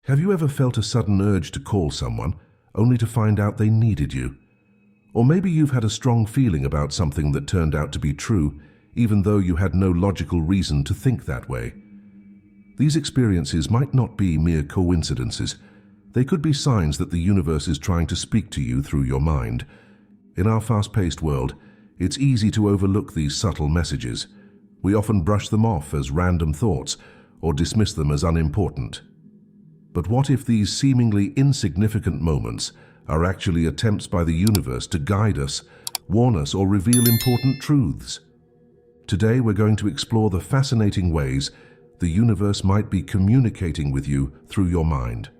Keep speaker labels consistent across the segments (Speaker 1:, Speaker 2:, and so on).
Speaker 1: Have you ever felt a sudden urge to call someone, only to find out they needed you? Or maybe you've had a strong feeling about something that turned out to be true, even though you had no logical reason to think that way. These experiences might not be mere coincidences. They could be signs that the universe is trying to speak to you through your mind. In our fast-paced world, it's easy to overlook these subtle messages. We often brush them off as random thoughts or dismiss them as unimportant. But what if these seemingly insignificant moments are actually attempts by the universe to guide us, warn us, or reveal important truths? Today we're going to explore the fascinating ways the universe might be communicating with you through your mind.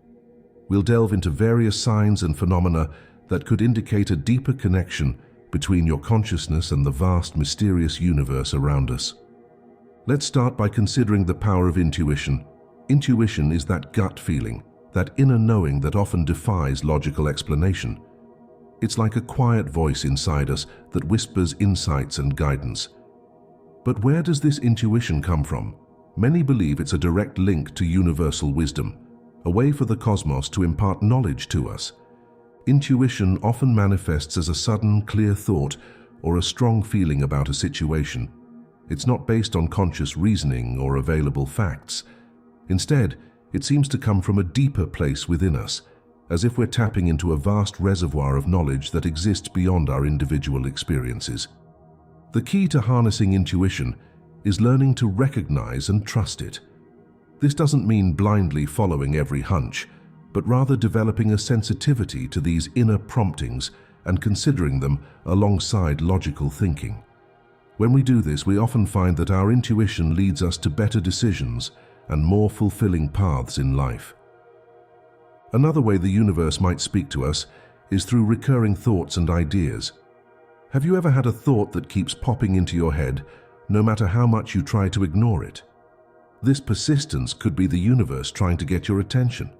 Speaker 1: We'll delve into various signs and phenomena that could indicate a deeper connection between your consciousness and the vast, mysterious universe around us. Let's start by considering the power of intuition. Intuition is that gut feeling, that inner knowing that often defies logical explanation. It's like a quiet voice inside us that whispers insights and guidance. But where does this intuition come from? Many believe it's a direct link to universal wisdom, a way for the cosmos to impart knowledge to us. Intuition often manifests as a sudden, clear thought or a strong feeling about a situation. It's not based on conscious reasoning or available facts. Instead, it seems to come from a deeper place within us, as if we're tapping into a vast reservoir of knowledge that exists beyond our individual experiences. The key to harnessing intuition is learning to recognize and trust it. This doesn't mean blindly following every hunch, but rather developing a sensitivity to these inner promptings and considering them alongside logical thinking. When we do this, we often find that our intuition leads us to better decisions and more fulfilling paths in life. Another way the universe might speak to us is through recurring thoughts and ideas. Have you ever had a thought that keeps popping into your head, no matter how much you try to ignore it? This persistence could be the universe trying to get your attention.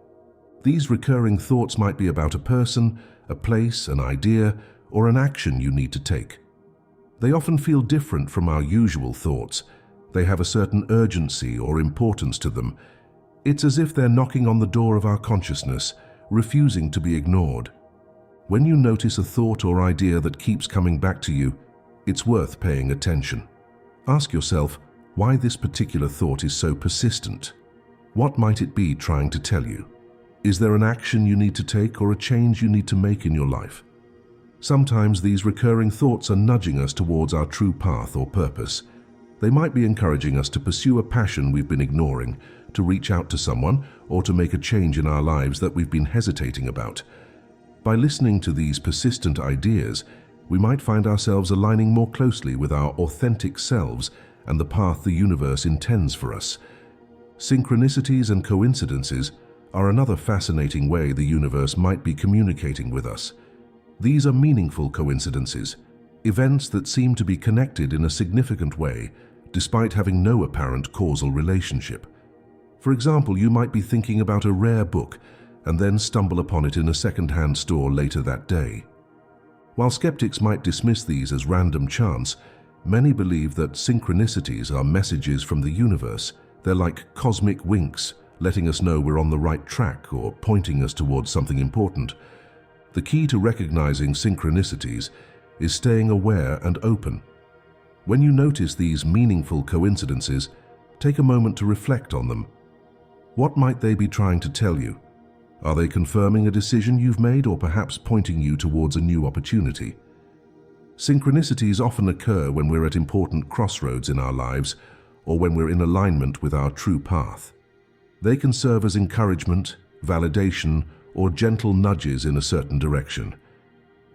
Speaker 1: These recurring thoughts might be about a person, a place, an idea, or an action you need to take. They often feel different from our usual thoughts. They have a certain urgency or importance to them. It's as if they're knocking on the door of our consciousness, refusing to be ignored. When you notice a thought or idea that keeps coming back to you, it's worth paying attention. Ask yourself why this particular thought is so persistent. What might it be trying to tell you? Is there an action you need to take or a change you need to make in your life? Sometimes these recurring thoughts are nudging us towards our true path or purpose. They might be encouraging us to pursue a passion we've been ignoring, to reach out to someone, or to make a change in our lives that we've been hesitating about. By listening to these persistent ideas, we might find ourselves aligning more closely with our authentic selves and the path the universe intends for us. Synchronicities and coincidences are another fascinating way the universe might be communicating with us. These are meaningful coincidences, events that seem to be connected in a significant way, despite having no apparent causal relationship. For example, you might be thinking about a rare book and then stumble upon it in a second-hand store later that day. While skeptics might dismiss these as random chance, many believe that synchronicities are messages from the universe. They're like cosmic winks, letting us know we're on the right track or pointing us towards something important. The key to recognizing synchronicities is staying aware and open. When you notice these meaningful coincidences, take a moment to reflect on them. What might they be trying to tell you? Are they confirming a decision you've made or perhaps pointing you towards a new opportunity? Synchronicities often occur when we're at important crossroads in our lives or when we're in alignment with our true path. They can serve as encouragement, validation, or gentle nudges in a certain direction.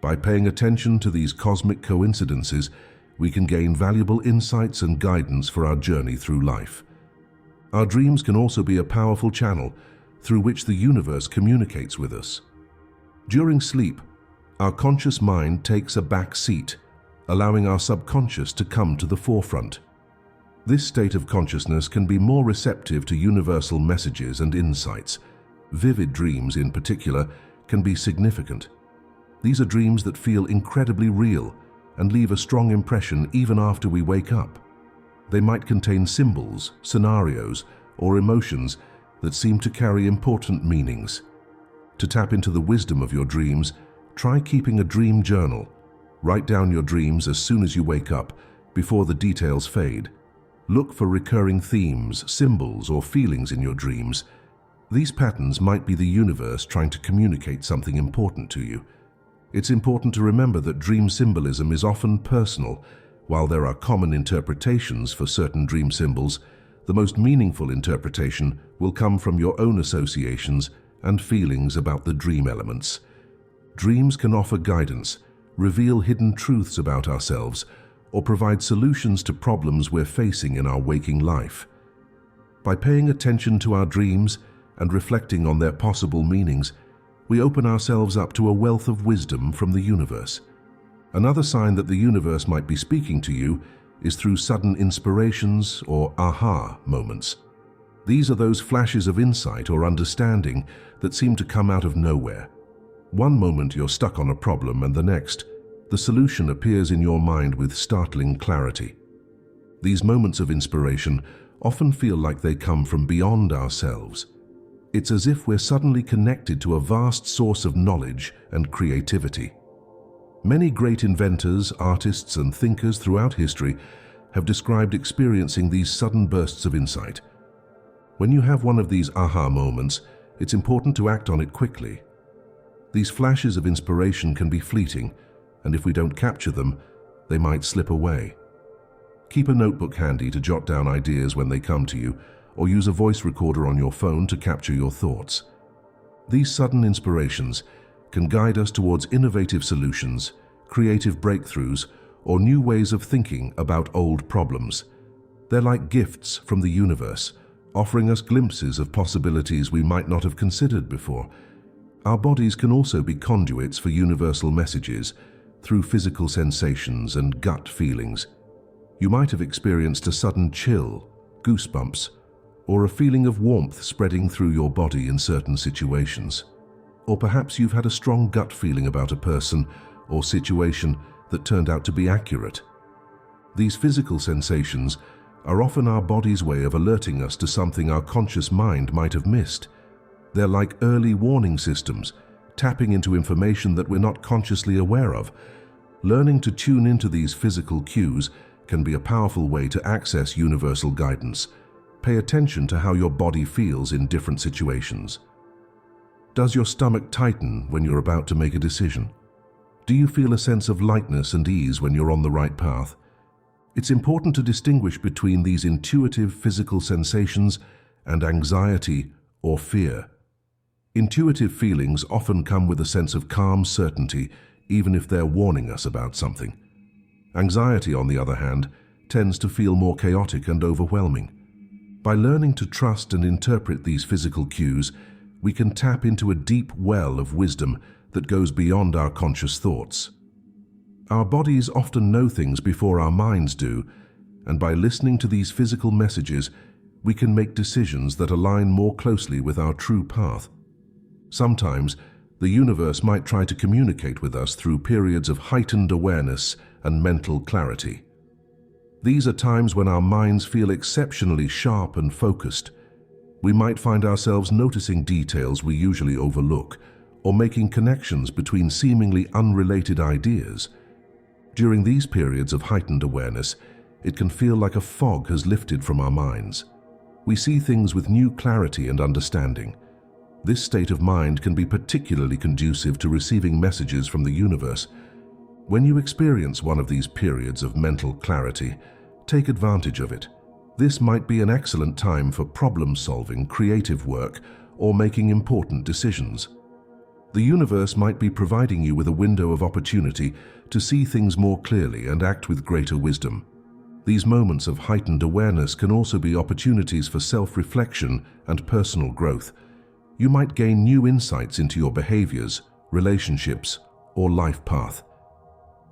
Speaker 1: By paying attention to these cosmic coincidences, we can gain valuable insights and guidance for our journey through life. Our dreams can also be a powerful channel through which the universe communicates with us. During sleep, our conscious mind takes a back seat, allowing our subconscious to come to the forefront. This state of consciousness can be more receptive to universal messages and insights. Vivid dreams, in particular, can be significant. These are dreams that feel incredibly real and leave a strong impression even after we wake up. They might contain symbols, scenarios, or emotions that seem to carry important meanings. To tap into the wisdom of your dreams, try keeping a dream journal. Write down your dreams as soon as you wake up, before the details fade. Look for recurring themes, symbols, or feelings in your dreams. These patterns might be the universe trying to communicate something important to you. It's important to remember that dream symbolism is often personal. While there are common interpretations for certain dream symbols, the most meaningful interpretation will come from your own associations and feelings about the dream elements. Dreams can offer guidance, reveal hidden truths about ourselves, or provide solutions to problems we're facing in our waking life. By paying attention to our dreams and reflecting on their possible meanings, we open ourselves up to a wealth of wisdom from the universe. Another sign that the universe might be speaking to you is through sudden inspirations or aha moments. These are those flashes of insight or understanding that seem to come out of nowhere. One moment you're stuck on a problem, and the next, the solution appears in your mind with startling clarity. These moments of inspiration often feel like they come from beyond ourselves. It's as if we're suddenly connected to a vast source of knowledge and creativity. Many great inventors, artists, and thinkers throughout history have described experiencing these sudden bursts of insight. When you have one of these aha moments, it's important to act on it quickly. These flashes of inspiration can be fleeting, and if we don't capture them, they might slip away. Keep a notebook handy to jot down ideas when they come to you, or use a voice recorder on your phone to capture your thoughts. These sudden inspirations can guide us towards innovative solutions, creative breakthroughs, or new ways of thinking about old problems. They're like gifts from the universe, offering us glimpses of possibilities we might not have considered before. Our bodies can also be conduits for universal messages through physical sensations and gut feelings. You might have experienced a sudden chill, goosebumps, or a feeling of warmth spreading through your body in certain situations. Or perhaps you've had a strong gut feeling about a person or situation that turned out to be accurate. These physical sensations are often our body's way of alerting us to something our conscious mind might have missed. They're like early warning systems, tapping into information that we're not consciously aware of. Learning to tune into these physical cues can be a powerful way to access universal guidance. Pay attention to how your body feels in different situations. Does your stomach tighten when you're about to make a decision? Do you feel a sense of lightness and ease when you're on the right path? It's important to distinguish between these intuitive physical sensations and anxiety or fear. Intuitive feelings often come with a sense of calm certainty, even if they're warning us about something. Anxiety, on the other hand, tends to feel more chaotic and overwhelming. By learning to trust and interpret these physical cues, we can tap into a deep well of wisdom that goes beyond our conscious thoughts. Our bodies often know things before our minds do, and by listening to these physical messages, we can make decisions that align more closely with our true path. Sometimes, the universe might try to communicate with us through periods of heightened awareness and mental clarity. These are times when our minds feel exceptionally sharp and focused. We might find ourselves noticing details we usually overlook, or making connections between seemingly unrelated ideas. During these periods of heightened awareness, it can feel like a fog has lifted from our minds. We see things with new clarity and understanding. This state of mind can be particularly conducive to receiving messages from the universe. When you experience one of these periods of mental clarity, take advantage of it. This might be an excellent time for problem-solving, creative work, or making important decisions. The universe might be providing you with a window of opportunity to see things more clearly and act with greater wisdom. These moments of heightened awareness can also be opportunities for self-reflection and personal growth. You might gain new insights into your behaviors, relationships, or life path.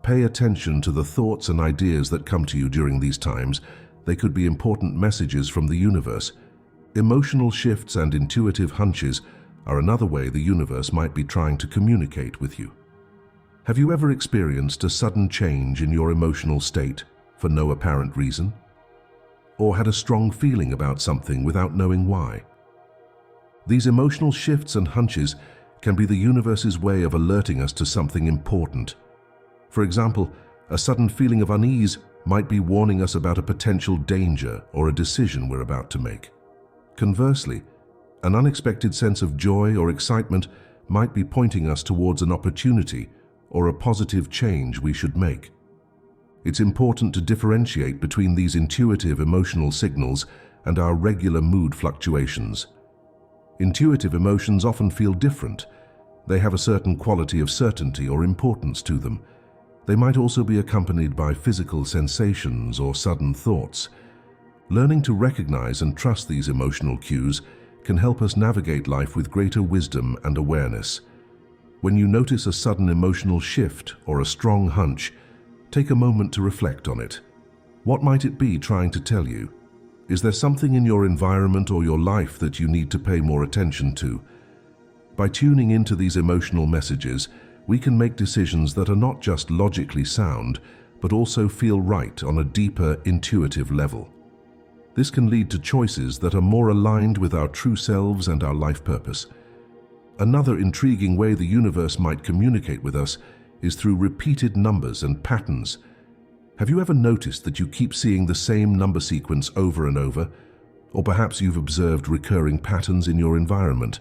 Speaker 1: Pay attention to the thoughts and ideas that come to you during these times. They could be important messages from the universe. Emotional shifts and intuitive hunches are another way the universe might be trying to communicate with you. Have you ever experienced a sudden change in your emotional state for no apparent reason? Or had a strong feeling about something without knowing why? These emotional shifts and hunches can be the universe's way of alerting us to something important. For example, a sudden feeling of unease might be warning us about a potential danger or a decision we're about to make. Conversely, an unexpected sense of joy or excitement might be pointing us towards an opportunity or a positive change we should make. It's important to differentiate between these intuitive emotional signals and our regular mood fluctuations. Intuitive emotions often feel different. They have a certain quality of certainty or importance to them. They might also be accompanied by physical sensations or sudden thoughts. Learning to recognize and trust these emotional cues can help us navigate life with greater wisdom and awareness. When you notice a sudden emotional shift or a strong hunch, take a moment to reflect on it. What might it be trying to tell you? Is there something in your environment or your life that you need to pay more attention to? By tuning into these emotional messages, we can make decisions that are not just logically sound, but also feel right on a deeper, intuitive level. This can lead to choices that are more aligned with our true selves and our life purpose. Another intriguing way the universe might communicate with us is through repeated numbers and patterns. Have you ever noticed that you keep seeing the same number sequence over and over? Or perhaps you've observed recurring patterns in your environment.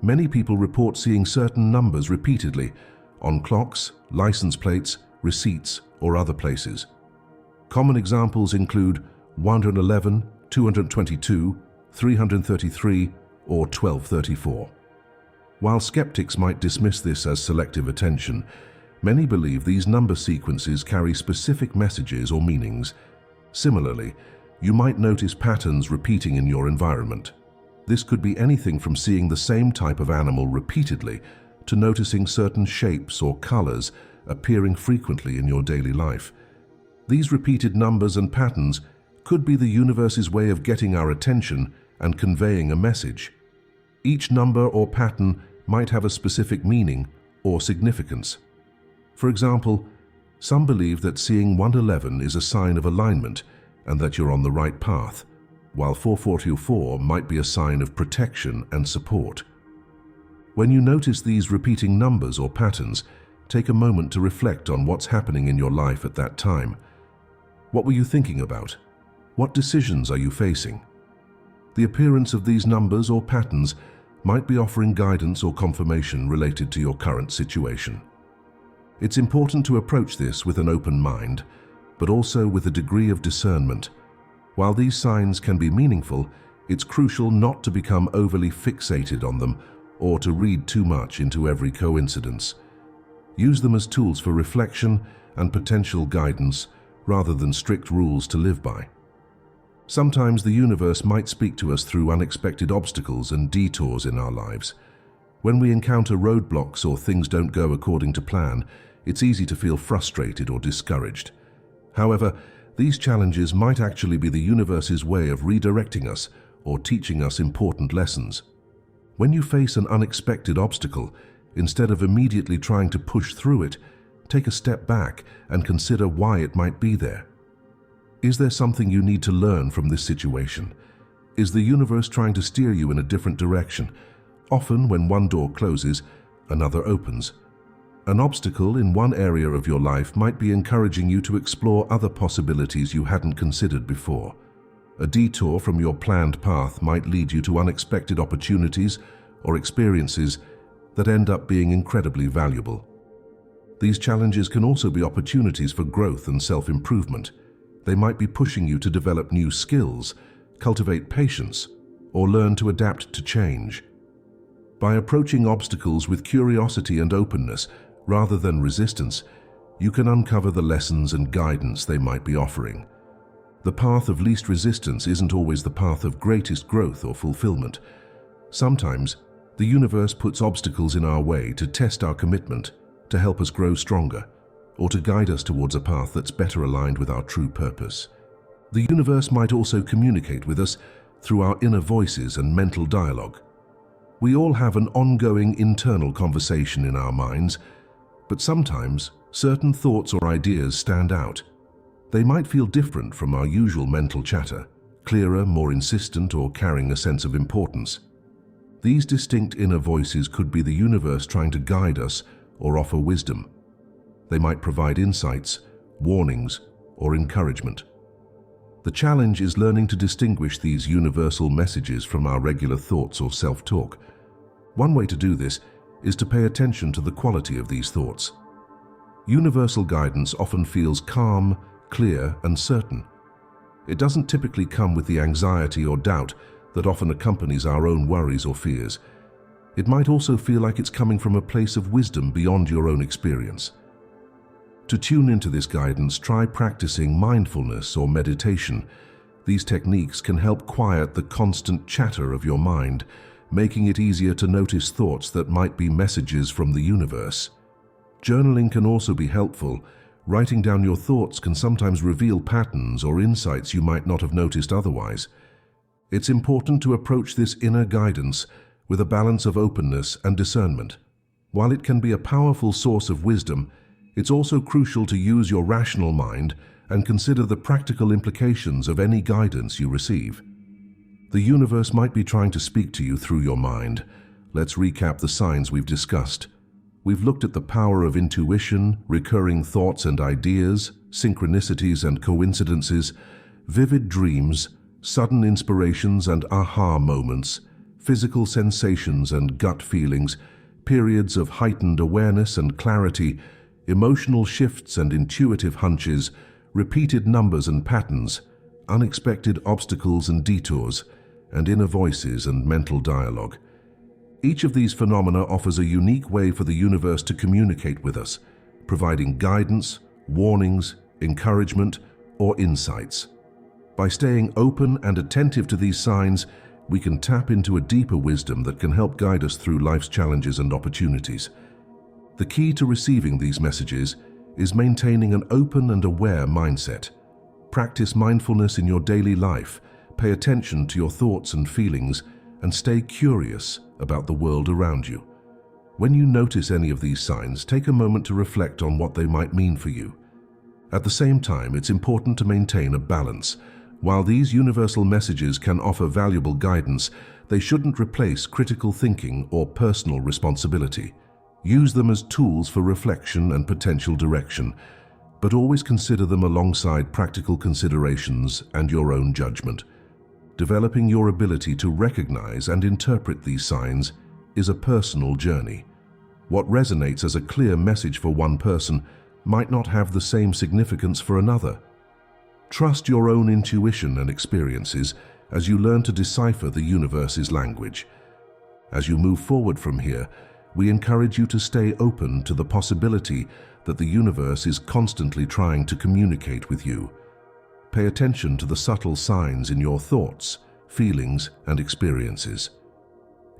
Speaker 1: Many people report seeing certain numbers repeatedly on clocks, license plates, receipts, or other places. Common examples include 111, 222, 333, or 1234. While skeptics might dismiss this as selective attention, many believe these number sequences carry specific messages or meanings. Similarly, you might notice patterns repeating in your environment. This could be anything from seeing the same type of animal repeatedly to noticing certain shapes or colors appearing frequently in your daily life. These repeated numbers and patterns could be the universe's way of getting our attention and conveying a message. Each number or pattern might have a specific meaning or significance. For example, some believe that seeing 111 is a sign of alignment and that you're on the right path, while 444 might be a sign of protection and support. When you notice these repeating numbers or patterns, take a moment to reflect on what's happening in your life at that time. What were you thinking about? What decisions are you facing? The appearance of these numbers or patterns might be offering guidance or confirmation related to your current situation. It's important to approach this with an open mind, but also with a degree of discernment. While these signs can be meaningful, it's crucial not to become overly fixated on them or to read too much into every coincidence. Use them as tools for reflection and potential guidance rather than strict rules to live by. Sometimes the universe might speak to us through unexpected obstacles and detours in our lives. When we encounter roadblocks or things don't go according to plan, it's easy to feel frustrated or discouraged. However, these challenges might actually be the universe's way of redirecting us or teaching us important lessons. When you face an unexpected obstacle, instead of immediately trying to push through it, take a step back and consider why it might be there. Is there something you need to learn from this situation? Is the universe trying to steer you in a different direction? Often, when one door closes, another opens. An obstacle in one area of your life might be encouraging you to explore other possibilities you hadn't considered before. A detour from your planned path might lead you to unexpected opportunities or experiences that end up being incredibly valuable. These challenges can also be opportunities for growth and self-improvement. They might be pushing you to develop new skills, cultivate patience, or learn to adapt to change. By approaching obstacles with curiosity and openness, rather than resistance, you can uncover the lessons and guidance they might be offering. The path of least resistance isn't always the path of greatest growth or fulfillment. Sometimes, the universe puts obstacles in our way to test our commitment, to help us grow stronger, or to guide us towards a path that's better aligned with our true purpose. The universe might also communicate with us through our inner voices and mental dialogue. We all have an ongoing internal conversation in our minds, but sometimes certain thoughts or ideas stand out. They might feel different from our usual mental chatter, clearer, more insistent, or carrying a sense of importance. These distinct inner voices could be the universe trying to guide us or offer wisdom. They might provide insights, warnings, or encouragement. The challenge is learning to distinguish these universal messages from our regular thoughts or self-talk. One way to do this is to pay attention to the quality of these thoughts. Universal guidance often feels calm, clear, and certain. It doesn't typically come with the anxiety or doubt that often accompanies our own worries or fears. It might also feel like it's coming from a place of wisdom beyond your own experience. To tune into this guidance, try practicing mindfulness or meditation. These techniques can help quiet the constant chatter of your mind, making it easier to notice thoughts that might be messages from the universe. Journaling can also be helpful. Writing down your thoughts can sometimes reveal patterns or insights you might not have noticed otherwise. It's important to approach this inner guidance with a balance of openness and discernment. While it can be a powerful source of wisdom, it's also crucial to use your rational mind and consider the practical implications of any guidance you receive. The universe might be trying to speak to you through your mind. Let's recap the signs we've discussed. We've looked at the power of intuition, recurring thoughts and ideas, synchronicities and coincidences, vivid dreams, sudden inspirations and aha moments, physical sensations and gut feelings, periods of heightened awareness and clarity, emotional shifts and intuitive hunches, repeated numbers and patterns, unexpected obstacles and detours, and inner voices and mental dialogue. Each of these phenomena offers a unique way for the universe to communicate with us, providing guidance, warnings, encouragement, or insights. By staying open and attentive to these signs, we can tap into a deeper wisdom that can help guide us through life's challenges and opportunities. The key to receiving these messages is maintaining an open and aware mindset. Practice mindfulness in your daily life, pay attention to your thoughts and feelings, and stay curious about the world around you. When you notice any of these signs, take a moment to reflect on what they might mean for you. At the same time, it's important to maintain a balance. While these universal messages can offer valuable guidance, they shouldn't replace critical thinking or personal responsibility. Use them as tools for reflection and potential direction, but always consider them alongside practical considerations and your own judgment. Developing your ability to recognize and interpret these signs is a personal journey. What resonates as a clear message for one person might not have the same significance for another. Trust your own intuition and experiences as you learn to decipher the universe's language. As you move forward from here, we encourage you to stay open to the possibility that the universe is constantly trying to communicate with you. Pay attention to the subtle signs in your thoughts, feelings, and experiences.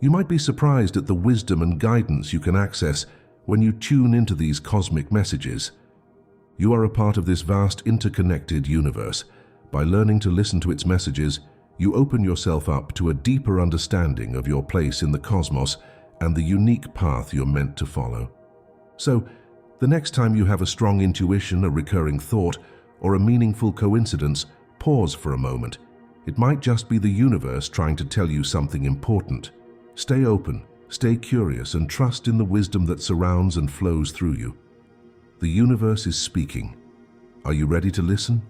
Speaker 1: You might be surprised at the wisdom and guidance you can access when you tune into these cosmic messages. You are a part of this vast interconnected universe. By learning to listen to its messages, you open yourself up to a deeper understanding of your place in the cosmos and the unique path you're meant to follow. So, the next time you have a strong intuition, a recurring thought, or a meaningful coincidence, pause for a moment. It might just be the universe trying to tell you something important. Stay open, stay curious, and trust in the wisdom that surrounds and flows through you. The universe is speaking. Are you ready to listen?